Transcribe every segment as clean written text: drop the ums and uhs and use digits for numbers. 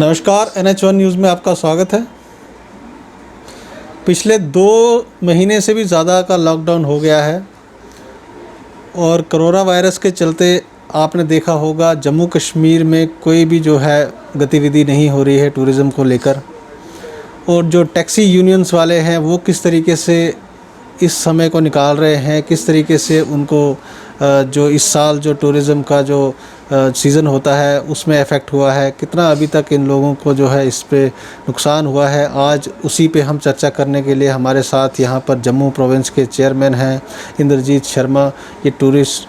नमस्कार, NH1 news में आपका स्वागत है। पिछले 2 महीने से भी ज़्यादा का लॉकडाउन हो गया है और कोरोना वायरस के चलते आपने देखा होगा जम्मू कश्मीर में कोई भी जो है गतिविधि नहीं हो रही है टूरिज़्म को लेकर। और जो टैक्सी यूनियंस वाले हैं वो किस तरीके से इस समय को निकाल रहे हैं, किस तरीके से उनको जो इस साल जो टूरिज़्म का जो सीज़न होता है उसमें इफ़ेक्ट हुआ है, कितना अभी तक इन लोगों को जो है इस पे नुकसान हुआ है। आज उसी पे हम चर्चा करने के लिए हमारे साथ यहाँ पर जम्मू प्रोविंस के चेयरमैन हैं इंद्रजीत शर्मा, ये टूरिस्ट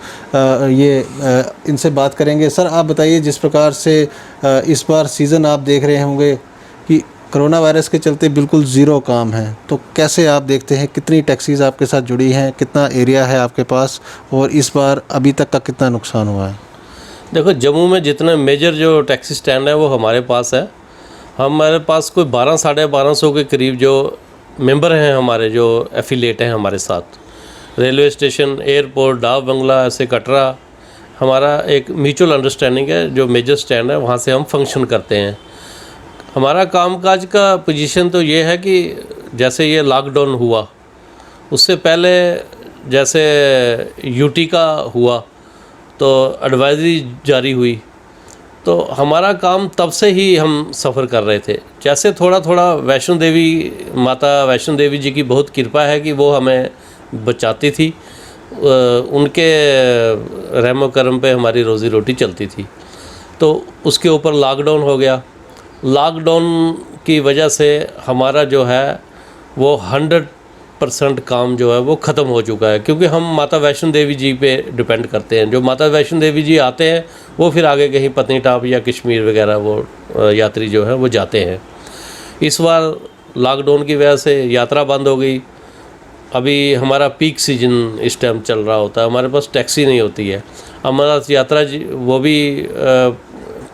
इनसे बात करेंगे। सर, आप बताइए, जिस प्रकार से इस बार सीज़न आप देख रहे होंगे कि कोरोना वायरस के चलते बिल्कुल ज़ीरो काम है, तो कैसे आप देखते हैं, कितनी टैक्सीज़ आपके साथ जुड़ी हैं, कितना एरिया है आपके पास और इस बार अभी तक का कितना नुकसान हुआ है? देखो, जम्मू में जितने मेजर जो टैक्सी स्टैंड है वो हमारे पास है। हमारे पास कोई 1200-1250 के करीब जो मेंबर हैं, हमारे जो एफिलिएट हैं हमारे साथ। रेलवे स्टेशन, एयरपोर्ट, डाक बंगला, ऐसे कटरा, हमारा एक म्यूचुअल अंडरस्टैंडिंग है। जो मेजर स्टैंड है वहाँ से हम फंक्शन करते हैं। हमारा कामकाज का पोजीशन तो ये है कि जैसे ये लॉकडाउन हुआ उससे पहले जैसे यूटी का हुआ तो एडवाइजरी जारी हुई, तो हमारा काम तब से ही हम सफ़र कर रहे थे। जैसे थोड़ा थोड़ा माता वैष्णो देवी जी की बहुत कृपा है कि वो हमें बचाती थी, उनके रहमो करम पे हमारी रोज़ी रोटी चलती थी। तो उसके ऊपर लॉकडाउन हो गया। लॉकडाउन की वजह से हमारा जो है वो 100% काम जो है वो ख़त्म हो चुका है, क्योंकि हम माता वैष्णो देवी जी पे डिपेंड करते हैं। जो माता वैष्णो देवी जी आते हैं वो फिर आगे कहीं पत्नीटॉप या कश्मीर वगैरह वो यात्री जो है वो जाते हैं। इस बार लॉकडाउन की वजह से यात्रा बंद हो गई। अभी हमारा पीक सीजन इस टाइम चल रहा होता है, हमारे पास टैक्सी नहीं होती है। हमारा यात्रा वो भी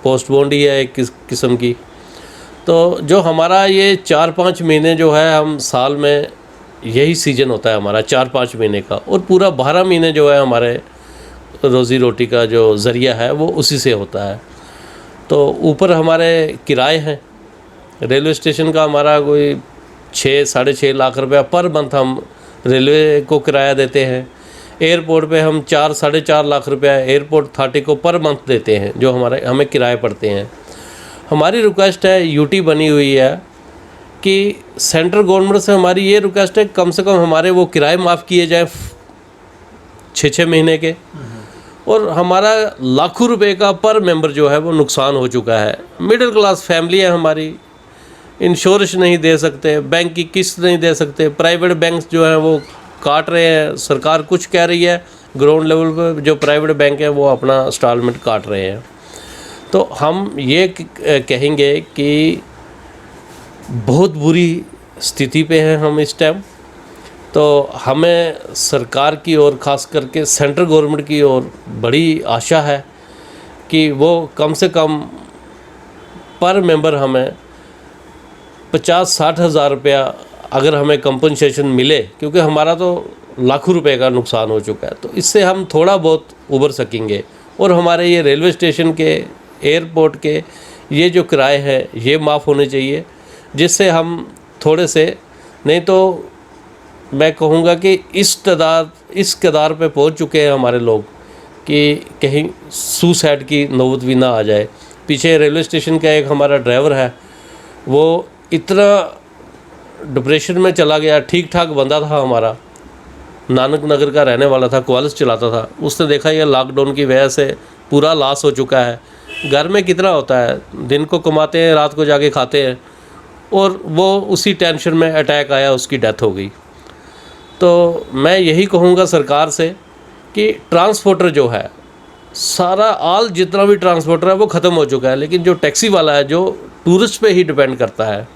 पोस्टपोन्ड ही है एक किस्म की। तो जो हमारा ये 4-5 महीने जो है, हम साल में यही सीज़न होता है हमारा 4-5 महीने का, और पूरा 12 महीने जो है हमारे रोज़ी रोटी का जो ज़रिया है वो उसी से होता है। तो ऊपर हमारे किराए हैं। रेलवे स्टेशन का हमारा कोई 6-6.5 लाख रुपया पर मंथ हम रेलवे को किराया देते हैं। एयरपोर्ट पे हम 4-4.5 लाख रुपया एयरपोर्ट अथॉरिटी को पर मंथ देते हैं, जो हमें किराए पड़ते हैं। हमारी रिक्वेस्ट है, यूटी बनी हुई है, कि सेंट्रल गवर्नमेंट से हमारी ये रिक्वेस्ट है कम से कम हमारे वो किराए माफ़ किए जाए 6-6 महीने के। और हमारा लाखों रुपए का पर मेंबर जो है वो नुकसान हो चुका है। मिडिल क्लास फैमिली है हमारी, इंश्योरेंस नहीं दे सकते, बैंक की किस्त नहीं दे सकते, प्राइवेट बैंक जो है वो काट रहे हैं। सरकार कुछ कह रही है, ग्राउंड लेवल पर जो प्राइवेट बैंक है वो अपना इंस्टॉलमेंट काट रहे हैं। तो हम ये कहेंगे कि बहुत बुरी स्थिति पे हैं हम इस टाइम। तो हमें सरकार की ओर, ख़ास करके सेंट्रल गवर्नमेंट की ओर बड़ी आशा है कि वो कम से कम पर मेंबर हमें 50-60 हज़ार रुपया अगर हमें कंपनसेशन मिले, क्योंकि हमारा तो लाखों रुपए का नुकसान हो चुका है। तो इससे हम थोड़ा बहुत उबर सकेंगे। और हमारे ये रेलवे स्टेशन के, एयरपोर्ट के ये जो किराए हैं ये माफ़ होने चाहिए, जिससे हम थोड़े से, नहीं तो मैं कहूँगा कि इस कदार पे पहुँच चुके हैं हमारे लोग कि कहीं सुसाइड की नौबत भी ना आ जाए। पीछे रेलवे स्टेशन का एक हमारा ड्राइवर है, वो इतना डिप्रेशन में चला गया। ठीक ठाक बंदा था हमारा, नानक नगर का रहने वाला था, क्वालिस चलाता था। उसने देखा ये लॉकडाउन की वजह से पूरा लॉस हो चुका है। घर में कितना होता है, दिन को कमाते हैं, रात को जाके खाते हैं, और वो उसी टेंशन में अटैक आया, उसकी डेथ हो गई। तो मैं यही कहूँगा सरकार से कि ट्रांसपोर्टर जो है, सारा जितना भी ट्रांसपोर्टर है वो ख़त्म हो चुका है, लेकिन जो टैक्सी वाला है जो टूरिस्ट पे ही डिपेंड करता है।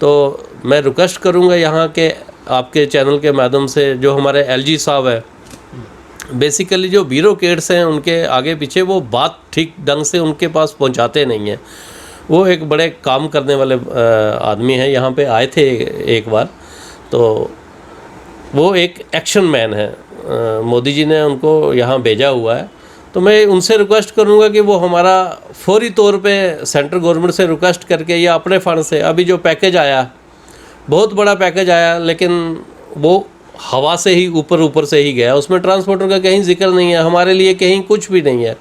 तो मैं रिक्वेस्ट करूँगा यहाँ के आपके चैनल के माध्यम से, जो हमारे LG साहब है, बेसिकली जो ब्यूरोक्रेट्स हैं उनके आगे पीछे वो बात ठीक ढंग से उनके पास पहुंचाते नहीं हैं। वो एक बड़े काम करने वाले आदमी हैं, यहाँ पे आए थे एक बार, तो वो एक एक्शन मैन है। मोदी जी ने उनको यहाँ भेजा हुआ है। तो मैं उनसे रिक्वेस्ट करूंगा कि वो हमारा फौरी तौर पे सेंट्रल गवर्नमेंट से रिक्वेस्ट करके या अपने फ़ंड से, अभी जो पैकेज आया बहुत बड़ा पैकेज आया, लेकिन वो हवा से ही ऊपर से ही गया, उसमें ट्रांसपोर्टर का कहीं जिक्र नहीं है, हमारे लिए कहीं कुछ भी नहीं है।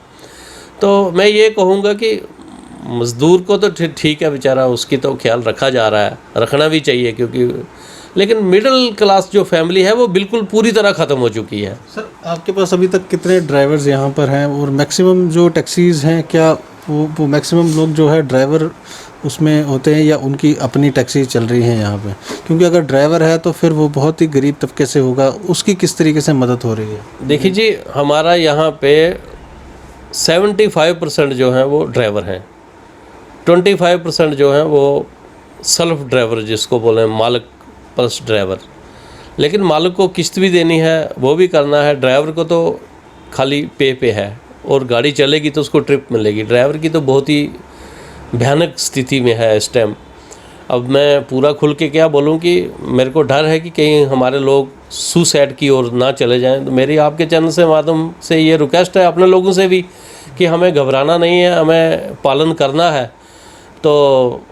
तो मैं ये कहूँगा कि मज़दूर को तो ठीक है बेचारा, उसकी तो ख्याल रखा जा रहा है, रखना भी चाहिए, क्योंकि लेकिन मिडिल क्लास जो फैमिली है वो बिल्कुल पूरी तरह ख़त्म हो चुकी है। सर आपके पास अभी तक कितने ड्राइवर्स यहाँ पर हैं, और मैक्सिमम जो टैक्सीज़ हैं क्या वो मैक्सिमम लोग जो है ड्राइवर उसमें होते हैं या उनकी अपनी टैक्सी चल रही हैं यहाँ पे? क्योंकि अगर ड्राइवर है तो फिर वो बहुत ही गरीब तबके से होगा, उसकी किस तरीके से मदद हो रही है? देखिए जी, हमारा यहाँ पे 75% जो हैं वो ड्राइवर हैं, 25% जो हैं वो सेल्फ ड्राइवर जिसको बोलें, मालिक प्लस ड्राइवर। लेकिन मालिक को किस्त भी देनी है, वो भी करना है, ड्राइवर को तो खाली पे है, और गाड़ी चलेगी तो उसको ट्रिप मिलेगी। ड्राइवर की तो बहुत ही भयानक स्थिति में है इस टाइम। अब मैं पूरा खुल के क्या बोलूं कि मेरे को डर है कि कहीं हमारे लोग सुसाइड की ओर ना चले जाएं। तो मेरी आपके चैनल से माध्यम से ये रिक्वेस्ट है अपने लोगों से भी कि हमें घबराना नहीं है, हमें पालन करना है। तो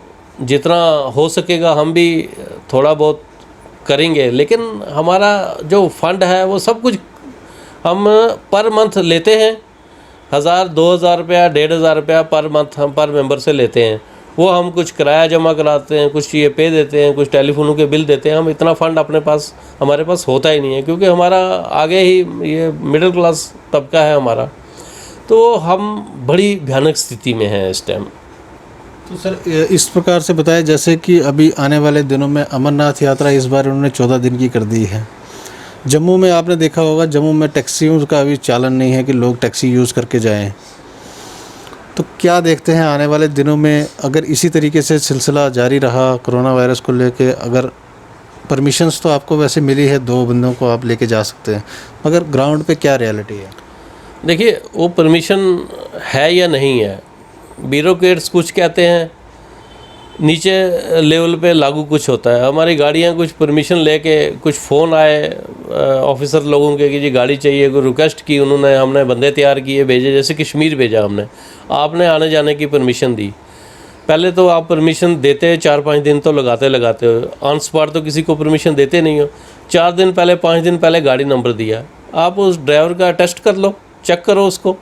जितना हो सकेगा हम भी थोड़ा बहुत करेंगे, लेकिन हमारा जो फंड है वो सब कुछ हम पर मंथ लेते हैं, 1000-2000 रुपया, 1500 रुपया पर मंथ हम पर मेंबर से लेते हैं। वो हम कुछ किराया जमा कराते हैं, कुछ ये पे देते हैं, कुछ टेलीफोनों के बिल देते हैं। हम इतना फ़ंड अपने पास, हमारे पास होता ही नहीं है, क्योंकि हमारा आगे ही ये मिडिल क्लास तबका है हमारा, तो हम बड़ी भयानक स्थिति में हैं इस टाइम। तो सर इस प्रकार से बताया जैसे कि अभी आने वाले दिनों में अमरनाथ यात्रा इस बार उन्होंने 14 दिन की कर दी है। जम्मू में आपने देखा होगा, जम्मू में टैक्सियों का अभी चालन नहीं है कि लोग टैक्सी यूज़ करके जाएं। तो क्या देखते हैं आने वाले दिनों में, अगर इसी तरीके से सिलसिला जारी रहा कोरोना वायरस को लेके, अगर परमिशंस तो आपको वैसे मिली है, 2 बंदों को आप लेके जा सकते हैं, मगर ग्राउंड पे क्या रियलिटी है? देखिए, वो परमिशन है या नहीं है, ब्यूरोक्रेट्स कुछ कहते हैं, नीचे लेवल पे लागू कुछ होता है। हमारी गाड़ियाँ कुछ परमिशन लेके, कुछ फ़ोन आए ऑफिसर लोगों के कि जी गाड़ी चाहिए, कोई रिक्वेस्ट की उन्होंने, हमने बंदे तैयार किए, भेजे, जैसे कश्मीर भेजा हमने, आपने आने जाने की परमिशन दी। पहले तो आप परमिशन देते 4-5 दिन तो लगाते हो, ऑन स्पॉट तो किसी को परमिशन देते नहीं हो। 4 दिन पहले, 5 दिन पहले गाड़ी नंबर दिया, आप उस ड्राइवर का टेस्ट कर लो, चेक करो उसको।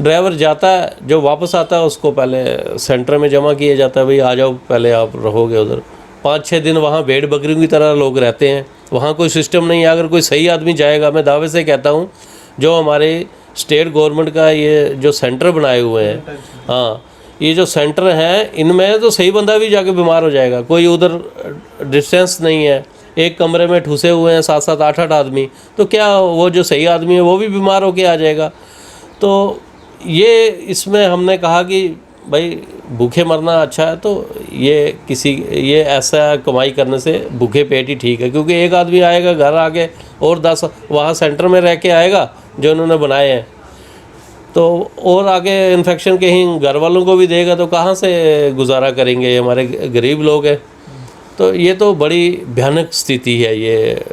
ड्राइवर जाता है, जो वापस आता है उसको पहले सेंटर में जमा किया जाता है, भाई आ जाओ, पहले आप रहोगे उधर। 5-6 दिन वहाँ भेड़ बकरियों की तरह लोग रहते हैं, वहाँ कोई सिस्टम नहीं है। अगर कोई सही आदमी जाएगा, मैं दावे से कहता हूँ, जो हमारे स्टेट गवर्नमेंट का ये जो सेंटर बनाए हुए हैं, हाँ, ये जो सेंटर हैं, इनमें तो सही बंदा भी जाके बीमार हो जाएगा। कोई उधर डिस्टेंस नहीं है, एक कमरे में ठुसे हुए हैं 7-7, 8-8 आदमी, तो क्या वो जो सही आदमी है वो भी बीमार होके आ जाएगा? तो ये इसमें हमने कहा कि भाई भूखे मरना अच्छा है, तो ये ऐसा कमाई करने से भूखे पेट ही ठीक है। क्योंकि एक आदमी आएगा घर आके और 10 वहाँ सेंटर में रह के आएगा जो इन्होंने बनाए हैं, तो और आगे इन्फेक्शन कहीं घर वालों को भी देगा, तो कहाँ से गुजारा करेंगे? हमारे गरीब लोग हैं। तो ये तो बड़ी भयानक स्थिति है ये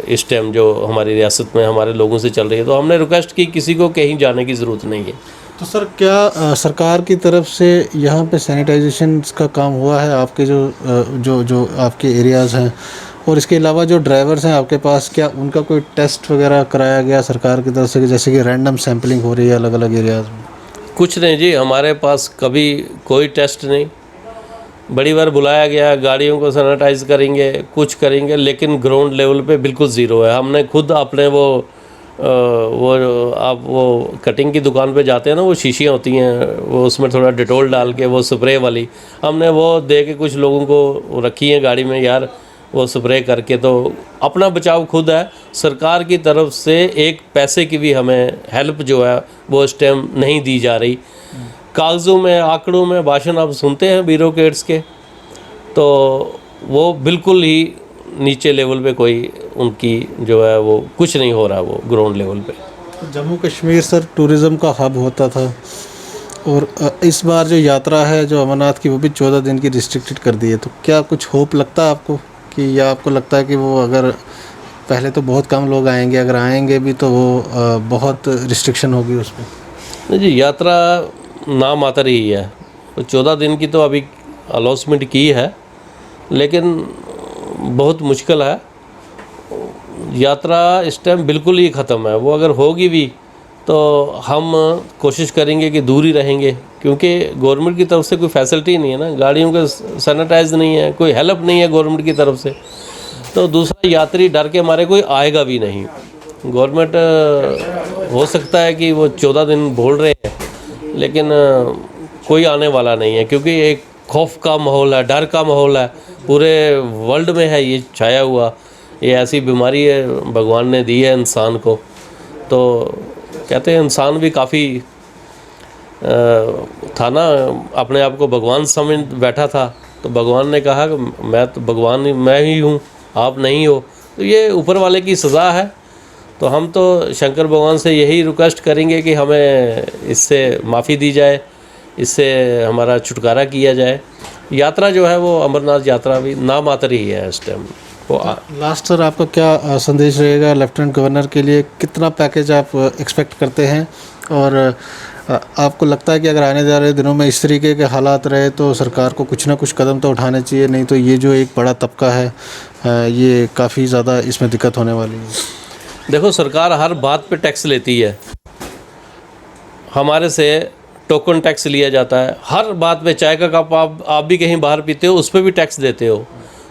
इस टाइम जो हमारी रियासत में हमारे लोगों से चल रही है। तो हमने रिक्वेस्ट की किसी को कहीं जाने की ज़रूरत नहीं है। तो सर क्या सरकार की तरफ से यहाँ पे सैनिटाइजेशन का काम हुआ है आपके जो आपके एरियाज़ हैं, और इसके अलावा जो ड्राइवर्स हैं आपके पास, क्या उनका कोई टेस्ट वगैरह कराया गया सरकार की तरफ से, जैसे कि रैंडम सैम्पलिंग हो रही है अलग अलग एरियाज़ में? कुछ नहीं जी, हमारे पास कभी कोई टेस्ट नहीं। बड़ी बार बुलाया गया, गाड़ियों को सैनिटाइज करेंगे, कुछ करेंगे, लेकिन ग्राउंड लेवल पे बिल्कुल ज़ीरो है। हमने खुद अपने वो कटिंग की दुकान पे जाते हैं ना, वो शीशियाँ होती हैं, वो उसमें थोड़ा डिटोल डाल के, वो स्प्रे वाली, हमने वो दे के कुछ लोगों को रखी है गाड़ी में यार, वो स्प्रे करके। तो अपना बचाव खुद है। सरकार की तरफ से एक पैसे की भी हमें हेल्प जो है वो इस टाइम नहीं दी जा रही। कागज़ों में, आंकड़ों में भाषण आप सुनते हैं ब्यूरोक्रेट्स के, तो वो बिल्कुल ही नीचे लेवल पे कोई उनकी जो है वो कुछ नहीं हो रहा, वो ग्राउंड लेवल पे। जम्मू कश्मीर सर टूरिज़्म का हब होता था, और इस बार जो यात्रा है जो अमरनाथ की, वो भी 14 दिन की रिस्ट्रिक्टेड कर दी है। तो क्या कुछ होप लगता है आपको, कि या आपको लगता है कि वो अगर पहले तो बहुत कम लोग आएंगे, अगर आएंगे भी तो वो बहुत रिस्ट्रिक्शन होगी उसमें। नहीं जी, यात्रा नाम मात्र ही है। तो 14 दिन की तो अभी अलाउंसमेंट की है, लेकिन बहुत मुश्किल है। यात्रा इस टाइम बिल्कुल ही ख़त्म है। वो अगर होगी भी तो हम कोशिश करेंगे कि दूर ही रहेंगे, क्योंकि गवर्नमेंट की तरफ से कोई फैसिलिटी नहीं है ना, गाड़ियों का सैनिटाइज नहीं है, कोई हेल्प नहीं है गवर्नमेंट की तरफ से। तो दूसरा यात्री डर के मारे कोई आएगा भी नहीं। गवर्नमेंट हो सकता है कि वो 14 दिन बोल रहे हैं, लेकिन कोई आने वाला नहीं है, क्योंकि एक खौफ का माहौल है, डर का माहौल है, पूरे वर्ल्ड में है ये छाया हुआ। ये ऐसी बीमारी है भगवान ने दी है इंसान को। तो कहते हैं इंसान भी काफ़ी था ना, अपने आप को भगवान समझ बैठा था, तो भगवान ने कहा कि मैं तो भगवान मैं ही हूँ, आप नहीं हो। तो ये ऊपर वाले की सज़ा है। तो हम तो शंकर भगवान से यही रिक्वेस्ट करेंगे कि हमें इससे माफ़ी दी जाए, इससे हमारा छुटकारा किया जाए। यात्रा जो है वो अमरनाथ यात्रा भी नामात्र ही है इस टाइम। वो लास्ट सर, आपका क्या संदेश रहेगा लेफ्टिनेंट गवर्नर के लिए? कितना पैकेज आप एक्सपेक्ट करते हैं, और आपको लगता है कि अगर आने जा रहे दिनों में इस तरीके के हालात रहे तो सरकार को कुछ ना कुछ कदम तो उठाने चाहिए, नहीं तो ये जो एक बड़ा तबका है ये काफ़ी ज़्यादा इसमें दिक्कत होने वाली है। देखो, सरकार हर बात पे टैक्स लेती है। हमारे से टोकन टैक्स लिया जाता है हर बात पे। चाय का कप आप भी कहीं बाहर पीते हो, उस पर भी टैक्स देते हो।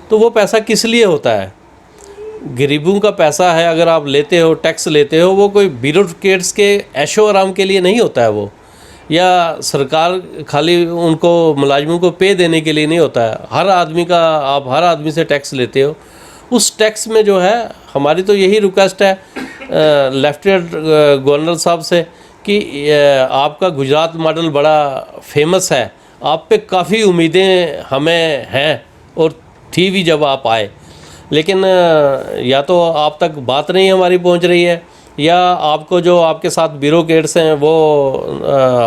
तो वो पैसा किस लिए होता है? गरीबों का पैसा है। अगर आप लेते हो, टैक्स लेते हो, वो कोई ब्यूरोक्रेट्स के ऐशो आराम के लिए नहीं होता है वो, या सरकार खाली उनको मुलाजिमों को पे देने के लिए नहीं होता है। हर आदमी का, आप हर आदमी से टैक्स लेते हो। उस टैक्स में जो है, हमारी तो यही रिक्वेस्ट है लेफ्टिनेंट गवर्नर साहब से कि आपका गुजरात मॉडल बड़ा फेमस है, आप पे काफ़ी उम्मीदें हमें हैं और थी भी जब आप आए, लेकिन या तो आप तक बात नहीं हमारी पहुंच रही है, या आपको जो आपके साथ ब्यूरोक्रेट्स हैं वो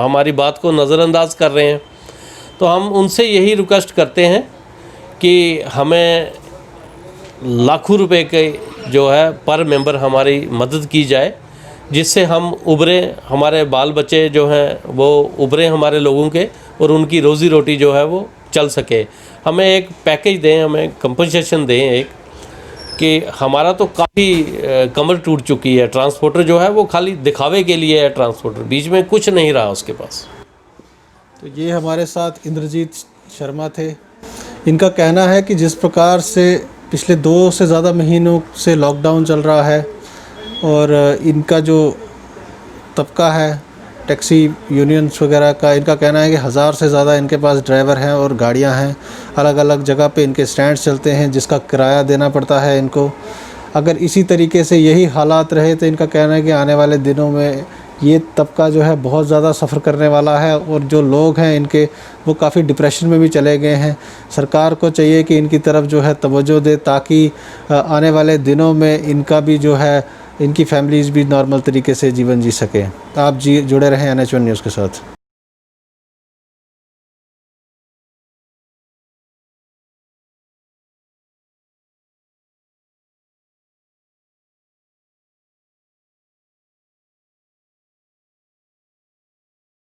हमारी बात को नज़रअंदाज कर रहे हैं। तो हम उनसे यही रिक्वेस्ट करते हैं कि हमें लाखों रुपए के जो है पर मेंबर हमारी मदद की जाए, जिससे हम उभरे, हमारे बाल बच्चे जो हैं वो उभरे हमारे लोगों के, और उनकी रोज़ी रोटी जो है वो चल सके। हमें एक पैकेज दें, हमें कंपनसेशन दें एक, कि हमारा तो काफ़ी कमर टूट चुकी है। ट्रांसपोर्टर जो है वो खाली दिखावे के लिए है, ट्रांसपोर्टर बीच में कुछ नहीं रहा उसके पास। तो ये हमारे साथ इंद्रजीत शर्मा थे। इनका कहना है कि जिस प्रकार से पिछले 2 से ज़्यादा महीनों से लॉकडाउन चल रहा है, और इनका जो तबका है टैक्सी यूनियंस वगैरह का, इनका कहना है कि 1000 से ज़्यादा इनके पास ड्राइवर हैं और गाड़ियां हैं। अलग अलग जगह पे इनके स्टैंड्स चलते हैं जिसका किराया देना पड़ता है इनको। अगर इसी तरीके से यही हालात रहे तो इनका कहना है कि आने वाले दिनों में ये तबका जो है बहुत ज़्यादा सफ़र करने वाला है, और जो लोग हैं इनके वो काफ़ी डिप्रेशन में भी चले गए हैं। सरकार को चाहिए कि इनकी तरफ जो है तवज्जो दे, ताकि आने वाले दिनों में इनका भी जो है, इनकी फैमिलीज़ भी नॉर्मल तरीके से जीवन जी सकें। आप जुड़े रहें NH1 न्यूज़ के साथ।